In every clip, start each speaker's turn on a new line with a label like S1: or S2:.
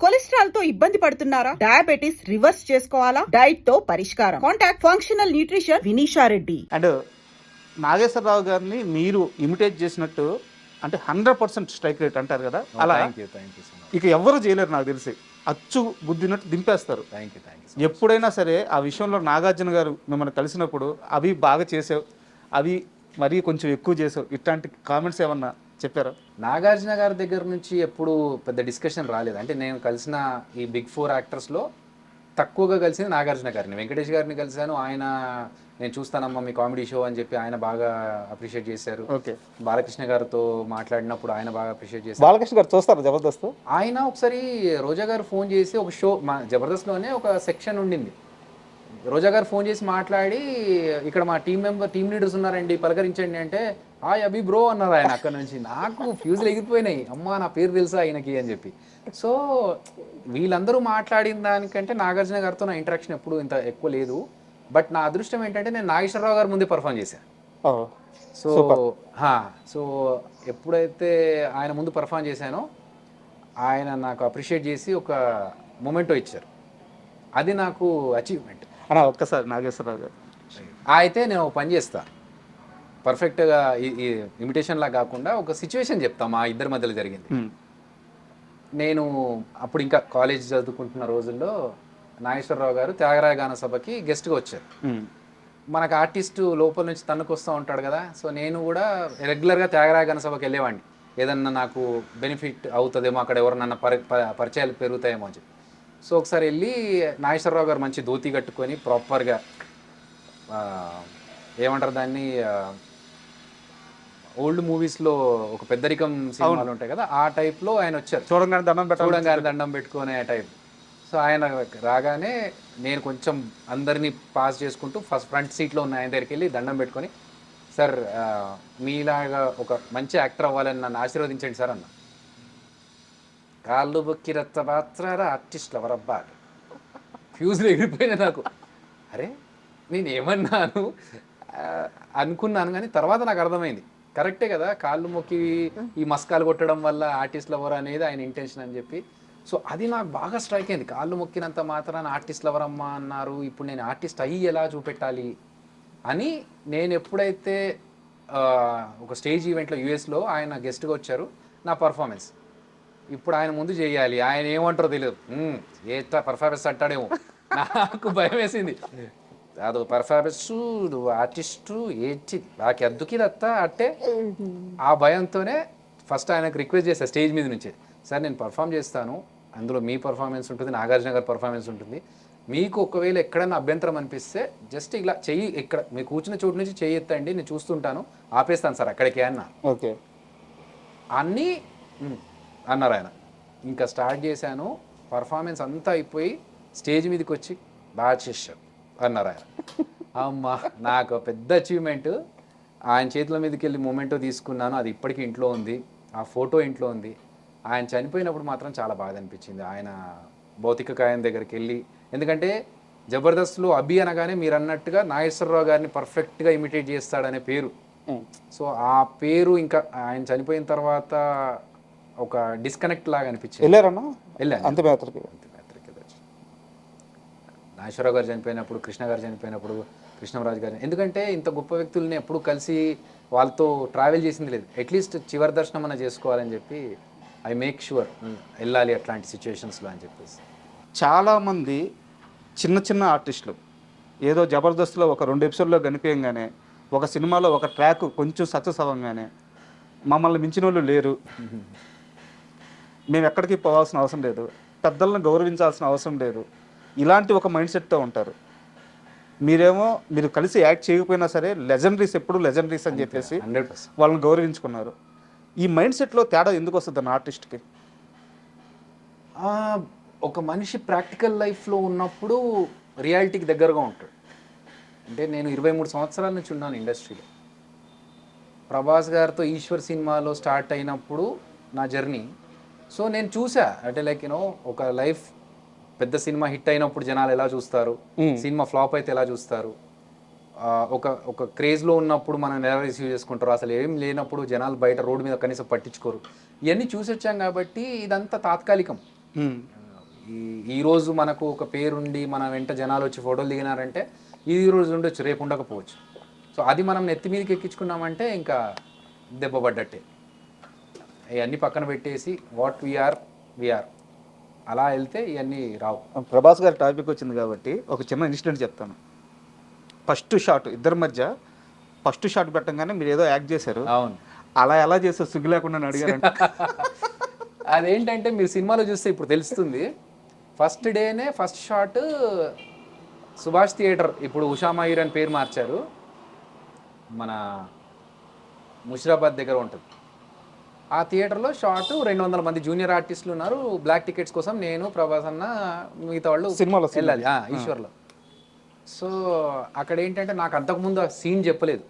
S1: Cholesterol తో ఇబ్బంది పడుతున్నారా? డయాబెటిస్ రివర్స్ చేసుకోవాలా? డైట్ తో పరిష్కారం. Contact functional nutrition Vinisha Reddy.
S2: And Nageswararao గారిని మీరు ఇమిటేట్ చేసినట్టు అంటే 100% స్ట్రైక్ రేట్ అంటారు కదా, అలా
S3: థ్యాంక్ యూ సో మచ్.
S2: ఇక ఎవరు చేయలేరు నాకు తెలిసి. అచ్చు బుద్ధినట్టు దింపేస్తారు.
S3: థ్యాంక్ యూ సో
S2: ఎప్పుడైనా సరే ఆ విషయంలో నాగార్జున గారు మిమ్మల్ని కలిసినప్పుడు అవి బాగా చేసావు, అవి మరీ కొంచెం ఎక్కువ చేసావు, ఇట్లాంటి కామెంట్స్ ఏమన్నా చెప్పారా?
S3: నాగార్జున గారి దగ్గర నుంచి ఎప్పుడు పెద్ద డిస్కషన్ రాలేదు. అంటే నేను కలిసిన ఈ బిగ్ 4 యాక్టర్స్లో తక్కువగా కలిసింది నాగార్జున గారిని. వెంకటేష్ గారిని కలిశాను, ఆయన నేను చూస్తానమ్మా మీ కామెడీ షో అని చెప్పి ఆయన బాగా అప్రిషియేట్ చేశారు.
S2: ఓకే.
S3: బాలకృష్ణ గారితో మాట్లాడినప్పుడు ఆయన బాగా అప్రిషియేట్ చేశారు.
S2: బాలకృష్ణ గారు చూస్తారు జబర్దస్త్?
S3: ఆయన ఒకసారి రోజా గారు ఫోన్ చేసి ఒక షో మా జబర్దస్త్లోనే ఒక సెక్షన్ ఉండింది. రోజా గారు ఫోన్ చేసి మాట్లాడి ఇక్కడ మా టీం లీడర్స్ ఉన్నారండి పలకరించండి అంటే హాయ్ అభి బ్రో అన్నారు ఆయన. అక్కడ నుంచి నాకు ఫ్యూజులు ఎగిరిపోయినాయి, అమ్మా నా పేరు తెలుసా ఆయనకి అని చెప్పి. సో వీళ్ళందరూ మాట్లాడిన దానికంటే నాగార్జున గారితో నా ఇంటరాక్షన్ ఎప్పుడు ఇంత ఎక్కువ లేదు. బట్ నా అదృష్టం ఏంటంటే నేను నాగేశ్వరరావు గారి ముందే పర్ఫామ్ చేశాను. సో ఎప్పుడైతే ఆయన ముందు పర్ఫామ్ చేశానో ఆయన నాకు అప్రిషియేట్ చేసి ఒక మొమెంటో ఇచ్చారు. అది నాకు అచీవ్మెంట్.
S2: అన్నా ఒక్కసారి నాగేశ్వరరావు గారు
S3: అయితే నేను ఒక పని చేస్తా, పర్ఫెక్ట్గా ఈ ఇమిటేషన్లా కాకుండా ఒక సిచ్యువేషన్ చెప్తా మా ఇద్దరి మధ్యలో జరిగింది. నేను అప్పుడు ఇంకా కాలేజ్ చదువుకుంటున్న రోజుల్లో నాగేశ్వరరావు గారు త్యాగరాయ గాన సభకి గెస్ట్గా వచ్చారు. మనకు ఆర్టిస్టు లోపల నుంచి తన్నుకు వస్తూ ఉంటాడు కదా, సో నేను కూడా రెగ్యులర్గా త్యాగరాయ గాన సభకి వెళ్ళేవాడిని. ఏదన్నా నాకు బెనిఫిట్ అవుతుందేమో, అక్కడ ఎవరన్నా పరిచయాలు పెరుగుతాయేమో అని చెప్పి. సో ఒకసారి వెళ్ళి నాగేశ్వరరావు గారు మంచి ధోతి కట్టుకొని ప్రాపర్గా ఏమంటారు దాన్ని, ఓల్డ్ మూవీస్లో ఒక పెద్దరికం సినిమాలు ఉంటాయి కదా ఆ టైప్లో ఆయన వచ్చారు.
S2: చూడంగానే
S3: దండం పెట్టుకునే టైప్. సో ఆయన రాగానే నేను కొంచెం అందరినీ పాస్ చేసుకుంటూ ఫస్ట్ ఫ్రంట్ సీట్లో ఉన్న ఆయన దగ్గరికి వెళ్ళి దండం పెట్టుకొని, సార్ మీలాగా ఒక మంచి యాక్టర్ అవ్వాలని నన్ను ఆశీర్వదించండి సార్ అన్న. కాళ్ళు బొక్కి రచ్చపాత్రారా ఆర్టిస్టులు ఎవరబ్బా, ఫ్యూజ్లు ఎగిరిపోయినా నాకు. అరే నేను ఏమన్నాను అనుకున్నాను, కానీ తర్వాత నాకు అర్థమైంది కరెక్టే కదా, కాళ్ళు మొక్కి ఈ మస్కాలు కొట్టడం వల్ల ఆర్టిస్టులు ఎవరు అనేది ఆయన ఇంటెన్షన్ అని చెప్పి. సో అది నాకు బాగా స్ట్రైక్ అయింది. కాళ్ళు మొక్కినంత మాత్రాన ఆర్టిస్టులు ఎవరమ్మా అన్నారు, ఇప్పుడు నేను ఆర్టిస్ట్ అయ్యి ఎలా చూపెట్టాలి అని. నేను ఎప్పుడైతే ఒక స్టేజ్ ఈవెంట్లో యూఎస్లో ఆయన గెస్ట్గా వచ్చారు, నా పర్ఫార్మెన్స్ ఇప్పుడు ఆయన ముందు చేయాలి, ఆయన ఏమంటారో తెలియదు, ఏ పర్ఫార్మెన్స్ అంటాడేమో, నాకు భయం వేసింది. ಅದು పర్ఫార్మెన్సు నువ్వు ఆర్టిస్టు ఏంటి నాకు ఎద్దుకిదత్తా అంటే ఆ భయంతోనే ఫస్ట్ ఆయనకు రిక్వెస్ట్ చేశాను స్టేజ్ మీద నుంచే, సార్ నేను పర్ఫామ్ చేస్తాను, అందులో మీ పర్ఫార్మెన్స్ ఉంటుంది, నాగార్జున గారి పర్ఫార్మెన్స్ ఉంటుంది, మీకు ఒకవేళ ఎక్కడైనా అభ్యంతరం అనిపిస్తే జస్ట్ ఇలా చెయ్యి ఇక్కడ మీరు కూర్చున్న చోటు నుంచి చెయ్యి ఎత్తండి, నేను చూస్తుంటాను, ఆపేస్తాను సార్ అక్కడికి అన్న.
S2: ఓకే
S3: అన్నీ అన్నారు ఆయన. ఇంకా స్టార్ట్ చేశాను, పర్ఫార్మెన్స్ అంతా అయిపోయి స్టేజ్ మీదకి వచ్చి బాగా చేశారు అన్నారు ఆయన. అమ్మ నాకు పెద్ద అచీవ్మెంట్. ఆయన చేతుల మీదకి వెళ్ళి మూమెంటో తీసుకున్నాను, అది ఇప్పటికీ ఇంట్లో ఉంది, ఆ ఫోటో ఇంట్లో ఉంది. ఆయన చనిపోయినప్పుడు మాత్రం చాలా బాధ అనిపించింది ఆయన భౌతిక కాయం దగ్గరికి వెళ్ళి. ఎందుకంటే జబర్దస్త్లో అభి అనగానే మీరు అన్నట్టుగా నాగేశ్వరరావు గారిని పర్ఫెక్ట్గా ఇమిటేట్ చేస్తాడనే పేరు. సో ఆ పేరు ఇంకా ఆయన చనిపోయిన తర్వాత ఒక డిస్కనెక్ట్ లాగా అనిపించింది.
S2: వెళ్ళారన్నా?
S3: వెళ్ళాను
S2: అంతమేత్రకి.
S3: నాగేశ్వరరావు గారు చనిపోయినప్పుడు, కృష్ణ గారు చనిపోయినప్పుడు, కృష్ణరాజు గారు, ఎందుకంటే ఇంత గొప్ప వ్యక్తుల్ని ఎప్పుడు కలిసి వాళ్ళతో ట్రావెల్ చేసింది లేదు. అట్లీస్ట్ చివరి దర్శనం అన్న చేసుకోవాలని చెప్పి ఐ మేక్ షూర్ వెళ్ళాలి అట్లాంటి సిచ్యువేషన్స్లో అని చెప్పేసి.
S2: చాలామంది చిన్న చిన్న ఆర్టిస్టులు ఏదో జబర్దస్త్లో ఒక 2 ఎపిసోడ్లో కనిపించగానే, ఒక సినిమాలో ఒక ట్రాక్ కొంచెం సక్సెస్ అవ్వగానే మమ్మల్ని మించిన వాళ్ళు లేరు, మేము ఎక్కడికి పోవాల్సిన అవసరం లేదు, పెద్దలను గౌరవించాల్సిన అవసరం లేదు, ఇలాంటి ఒక మైండ్ సెట్తో ఉంటారు. మీరేమో మీరు కలిసి యాక్ట్ చేయకపోయినా సరే లెజెండరీస్ ఎప్పుడు లెజెండరీస్ అని చెప్పేసి
S3: 100%
S2: వాళ్ళని గౌరవించుకున్నారు. ఈ మైండ్ సెట్లో తేడా ఎందుకు వస్తుంది అన్న ఆర్టిస్ట్కి?
S3: ఒక మనిషి ప్రాక్టికల్ లైఫ్లో ఉన్నప్పుడు రియాలిటీకి దగ్గరగా ఉంటాడు. అంటే నేను 23 సంవత్సరాల నుంచి ఉన్నాను ఇండస్ట్రీలో. ప్రభాస్ గారితో ఈశ్వర్ సినిమాలో స్టార్ట్ అయినప్పుడు నా జర్నీ. సో నేను చూసా, అంటే లైక్ యూనో ఒక లైఫ్ పెద్ద సినిమా హిట్ అయినప్పుడు జనాలు ఎలా చూస్తారు, సినిమా ఫ్లాప్ అయితే ఎలా చూస్తారు, ఒక క్రేజ్లో ఉన్నప్పుడు మనం ఎలా రిసీవ్ చేసుకుంటారు, అసలు ఏం లేనప్పుడు జనాలు బయట రోడ్డు మీద కనీసం పట్టించుకోరు. ఇవన్నీ చూసి వచ్చాం కాబట్టి ఇదంతా తాత్కాలికం. ఈ రోజు మనకు ఒక పేరుండి మన వెంట జనాలు వచ్చి ఫోటోలు దిగినారంటే ఈ రోజు ఉండొచ్చు, రేపు ఉండకపోవచ్చు. సో అది మనం నెత్తి మీదకి ఎక్కించుకున్నామంటే ఇంకా దెబ్బపడ్డట్టే. ఇవన్నీ పక్కన పెట్టేసి వాట్ వీఆర్ అలా వెళ్తే ఇవన్నీ రావు.
S2: ప్రభాస్ గారి టాపిక్ వచ్చింది కాబట్టి ఒక చిన్న ఇన్సిడెంట్ చెప్తాను. ఫస్ట్ షాట్ ఇద్దరి మధ్య ఫస్ట్ షాట్ పెట్టంగానే మీరు ఏదో యాక్ట్ చేశారు.
S3: అవును,
S2: అలా ఎలా చేస్తారు సిగ్గు లేకుండా అని అడిగారంట.
S3: అదేంటంటే మీరు సినిమాలో చూస్తే ఇప్పుడు తెలుస్తుంది. ఫస్ట్ డేనే ఫస్ట్ షాట్ సుభాష్ థియేటర్, ఇప్పుడు ఉషా మయూర్ అని పేరు మార్చారు, మన ముషిరాబాద్ దగ్గర ఉంటుంది. ఆ థియేటర్లో షాట్ 200 మంది జూనియర్ ఆర్టిస్టులు ఉన్నారు. బ్లాక్ టికెట్స్ కోసం నేను, ప్రభాస్ అన్న, మిగతా వాళ్ళు
S2: సినిమాలో
S3: వెళ్ళాలి ఈశ్వర్లో. సో అక్కడ ఏంటంటే నాకు అంతకుముందు ఆ సీన్ చెప్పలేదు.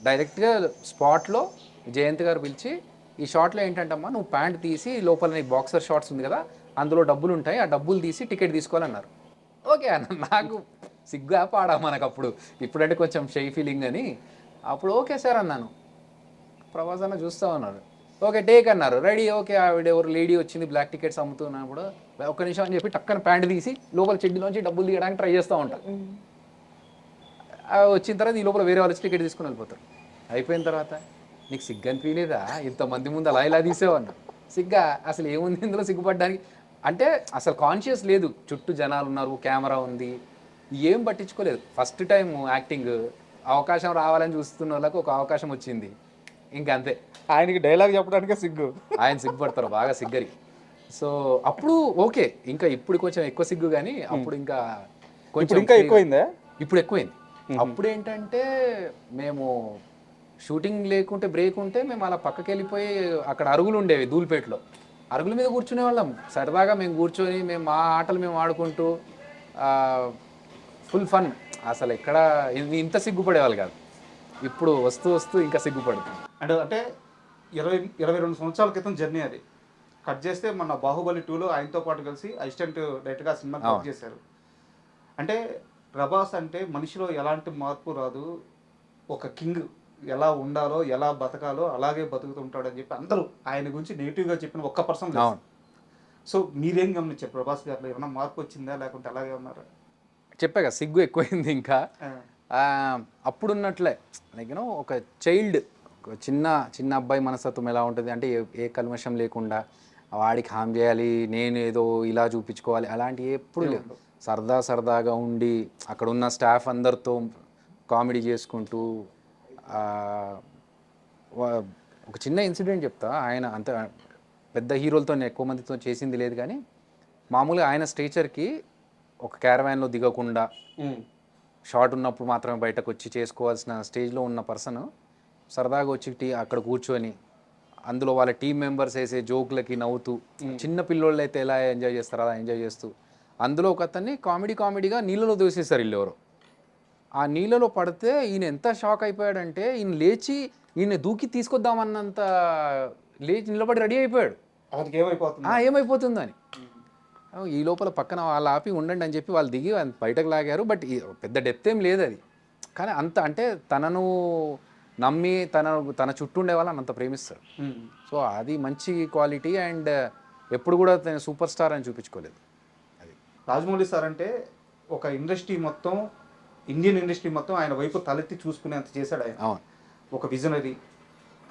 S3: డైరెక్ట్గా స్పాట్లో జయంత్ గారు పిలిచి ఈ షాట్లో ఏంటంటమ్మా నువ్వు ప్యాంట్ తీసి లోపల నీ బాక్సర్ షార్ట్స్ ఉంది కదా అందులో డబ్బులు ఉంటాయి, ఆ డబ్బులు తీసి టికెట్ తీసుకోవాలన్నారు. ఓకే అన్న, నాకు సిగ్గా పాడా మనకు అప్పుడు, ఇప్పుడంటే కొంచెం షై ఫీలింగ్ అని. అప్పుడు ఓకే సార్ అన్నాను. ప్రభాస్ అన్న చూస్తా ఉన్నారు. ఓకే టేక్ అన్నారు. రెడీ. ఓకే ఆవిడ ఎవరు లేడీ వచ్చింది బ్లాక్ టికెట్స్ అమ్ముతున్నప్పుడు ఒక్క నిమిషం అని చెప్పి టక్కన ప్యాంట్ తీసి లోపల చెడ్డీలోంచి డబ్బులు తీయడానికి ట్రై చేస్తూ ఉంటాను. వచ్చిన తర్వాత ఈ లోపల వేరే వాళ్ళు వచ్చి టికెట్ తీసుకుని వెళ్ళిపోతారు. అయిపోయిన తర్వాత నీకు సిగ్గు అనిపించలేదా ఇంతమంది ముందు అలా ఇలా తీసేవన్నా? సిగ్గా అసలు ఏముంది ఇందులో సిగ్గుపడ్డానికి? అంటే అసలు కాన్షియస్ లేదు, చుట్టూ జనాలు ఉన్నారు, కెమెరా ఉంది, ఏం పట్టించుకోలేదు. ఫస్ట్ టైం యాక్టింగ్ అవకాశం రావాలని చూస్తున్న వాళ్ళకి ఒక అవకాశం వచ్చింది, ఇంకంతే.
S2: ఆయనకి డైలాగ్ చెప్పడానికే సిగ్గు.
S3: ఆయన సిగ్గుపడతారు బాగా సిగ్గరి. సో అప్పుడు ఓకే, ఇంకా ఇప్పుడు కొంచెం ఎక్కువ సిగ్గు, కానీ అప్పుడు ఇంకా కొంచెం
S2: ఇంకా ఎక్కువైందా?
S3: ఇప్పుడు ఎక్కువైంది. అప్పుడు ఏంటంటే మేము షూటింగ్ లేకుంటే బ్రేక్ ఉంటే మేము అలా పక్కకి వెళ్ళిపోయి అక్కడ అరుగులు ఉండేవి ధూల్పేటలో, అరుగుల మీద కూర్చునే వాళ్ళం సరదాగా. మేము కూర్చొని మేము మా ఆటలు మేము ఆడుకుంటూ ఫుల్ ఫన్. అసలు ఎక్కడ ఇంత సిగ్గుపడేవాళ్ళు కాదు. ఇప్పుడు వస్తూ వస్తూ ఇంకా సిగ్గుపడుతుంది.
S2: అంటే 22 సంవత్సరాల క్రితం జర్నీ అది. కట్ చేస్తే మన బాహుబలి 2లో ఆయనతో పాటు కలిసి అసిస్టెంట్ డైరెక్ట్గా సినిమా కట్ చేశారు. అంటే ప్రభాస్ అంటే మనిషిలో ఎలాంటి మార్పు రాదు, ఒక కింగ్ ఎలా ఉండాలో ఎలా బతకాలో అలాగే బతుకుతుంటాడని చెప్పి అందరూ ఆయన గురించి నెగిటివ్గా చెప్పిన ఒక్క పర్సన్ లేదు. సో మీరేం గమనించారు ప్రభాస్ గారిలో? ఏమైనా మార్పు వచ్చిందా లేకుంటే అలాగే ఉన్నారా?
S3: చెప్పాక సిగ్గు ఎక్కువైంది. ఇంకా అప్పుడున్నట్లే లైక్ యూనో ఒక చైల్డ్, ఒక చిన్న అబ్బాయి మనస్తత్వం ఎలా ఉంటుంది అంటే ఏ కల్మషం లేకుండా వాడికి హామ్ చేయాలి, నేను ఏదో ఇలా చూపించుకోవాలి, అలాంటివి ఎప్పుడు లేదు. సరదాగా ఉండి అక్కడ ఉన్న స్టాఫ్ అందరితో కామెడీ చేసుకుంటూ. ఒక చిన్న ఇన్సిడెంట్ చెప్తా. ఆయన అంత పెద్ద హీరోలతో ఎక్కువ మందితో చేసింది లేదు, కానీ మామూలుగా ఆయన స్టేచర్కి ఒక క్యారవాన్లో దిగకుండా షార్ట్ ఉన్నప్పుడు మాత్రమే బయటకు వచ్చి చేసుకోవాల్సిన స్టేజ్లో ఉన్న పర్సన్ సరదాగా వచ్చి అక్కడ కూర్చొని అందులో వాళ్ళ టీం మెంబర్స్ వేసే జోకులకి నవ్వుతూ, చిన్న పిల్లోళ్ళు అయితే ఎలా ఎంజాయ్ చేస్తారో అలా ఎంజాయ్ చేస్తూ, అందులో ఒక అతన్ని కామెడీగా నీళ్ళలో దోసేస్తారు వీళ్ళు ఎవరో. ఆ నీళ్ళలో పడితే ఈయన ఎంత షాక్ అయిపోయాడంటే ఈయన లేచి ఈయన దూకి తీసుకొద్దామన్నంత లేచి నిలబడి రెడీ అయిపోయాడు. ఏమైపోతుందని. ఈ లోపల పక్కన వాళ్ళు ఆపి ఉండండి అని చెప్పి వాళ్ళు దిగి బయటకు లాగారు. బట్ పెద్ద డెప్త్ ఏం లేదు అది, కానీ అంత అంటే తనను నమ్మి తన చుట్టూ ఉండే వాళ్ళని అంత ప్రేమిస్తారు. సో అది మంచి క్వాలిటీ. అండ్ ఎప్పుడు కూడా తను సూపర్ స్టార్ అని చూపించుకోలేదు. అది
S2: రాజమౌళి సార్ అంటే ఒక ఇండస్ట్రీ మొత్తం, ఇండియన్ ఇండస్ట్రీ మొత్తం ఆయన వైపు తలెత్తి చూసుకునేంత చేశాడు ఆయన.
S3: అవును,
S2: ఒక విజనరీ.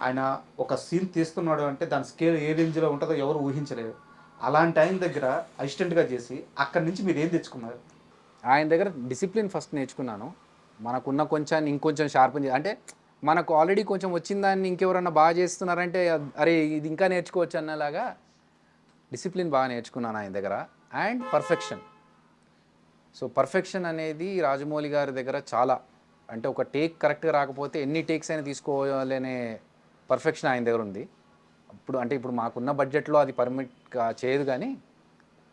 S2: ఆయన ఒక సీన్ తీస్తున్నాడు అంటే దాని స్కేల్ ఏ రేంజ్లో ఉంటుందో ఎవరు ఊహించలేరు. అలాంటి ఆయన దగ్గర అసిస్టెంట్గా చేసి అక్కడి నుంచి మీరు ఏం తెచ్చుకున్నారు?
S3: ఆయన దగ్గర డిసిప్లిన్ ఫస్ట్ నేర్చుకున్నాను. మనకున్న కొంచెం ఇంకొంచెం షార్ప్ అంటే మనకు ఆల్రెడీ కొంచెం వచ్చిన దాన్ని ఇంకెవరన్నా బాగా చేస్తున్నారంటే అరే ఇది ఇంకా నేర్చుకోవచ్చు అన్నలాగా డిసిప్లిన్ బాగా నేర్చుకున్నాను ఆయన దగ్గర. And perfection. సో పర్ఫెక్షన్ అనేది రాజమౌళి గారి దగ్గర చాలా, అంటే ఒక టేక్ కరెక్ట్గా రాకపోతే ఎన్ని టేక్స్ అయినా తీసుకోవాలనే పర్ఫెక్షన్ ఆయన దగ్గర ఉంది. ఇప్పుడు మాకున్న బడ్జెట్లో అది పర్మిట్ చేయదు, కానీ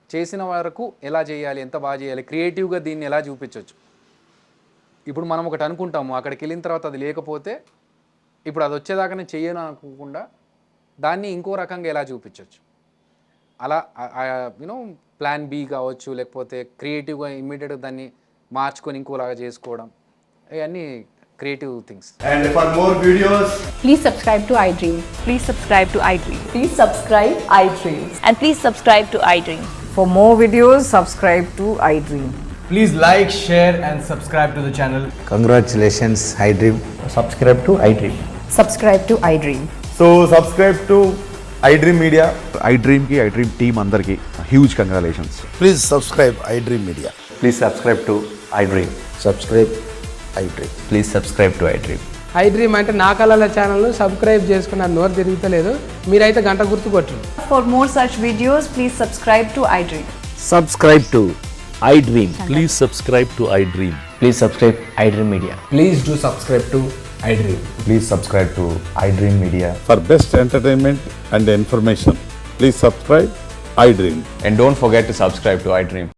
S3: చేసిన వరకు ఎలా చేయాలి, ఎంత బాగా చేయాలి, క్రియేటివ్గా దీన్ని ఎలా చూపించవచ్చు. ఇప్పుడు మనం ఒకటి అనుకుంటాము, అక్కడికి వెళ్ళిన తర్వాత అది లేకపోతే ఇప్పుడు అది వచ్చేదాకా నేను చెయ్యను అనుకోకుండా దాన్ని ఇంకో రకంగా ఎలా చూపించవచ్చు. అలా యూనో ప్లాన్ బి కావచ్చు, లేకపోతే క్రియేటివ్గా ఇమ్మీడియట్గా దాన్ని మార్చుకొని ఇంకోలాగా చేసుకోవడం, ఇవన్నీ creative things.
S4: And for more videos,
S5: please subscribe to iDream.
S6: Please subscribe to iDream.
S5: Please subscribe iDream.
S6: And please subscribe to iDream.
S4: For more videos, subscribe to iDream.
S5: Please like, share, and subscribe to the channel.
S6: Congratulations, iDream. Subscribe to iDream.
S4: Subscribe to iDream.
S7: So subscribe to iDream Media. iDream team అందరికి huge congratulations.
S6: Please subscribe iDream Media.
S7: Please subscribe to iDream.
S6: Subscribe iDream.
S7: Please subscribe to iDream.
S8: iDream అంటే నా కళల ఛానల్ను subscribe చేసుకున్న నోరు తిరుగుతలేదు, మీరైతే గంట గుర్తు కొట్టండి.
S4: For more such videos, please subscribe to iDream.
S9: Subscribe to iDream. Please subscribe to iDream.
S6: Please subscribe iDream Media.
S5: Please do subscribe to iDream.
S7: Please subscribe to iDream Media.
S10: For best entertainment and information, please subscribe iDream.
S7: And don't forget to subscribe to iDream.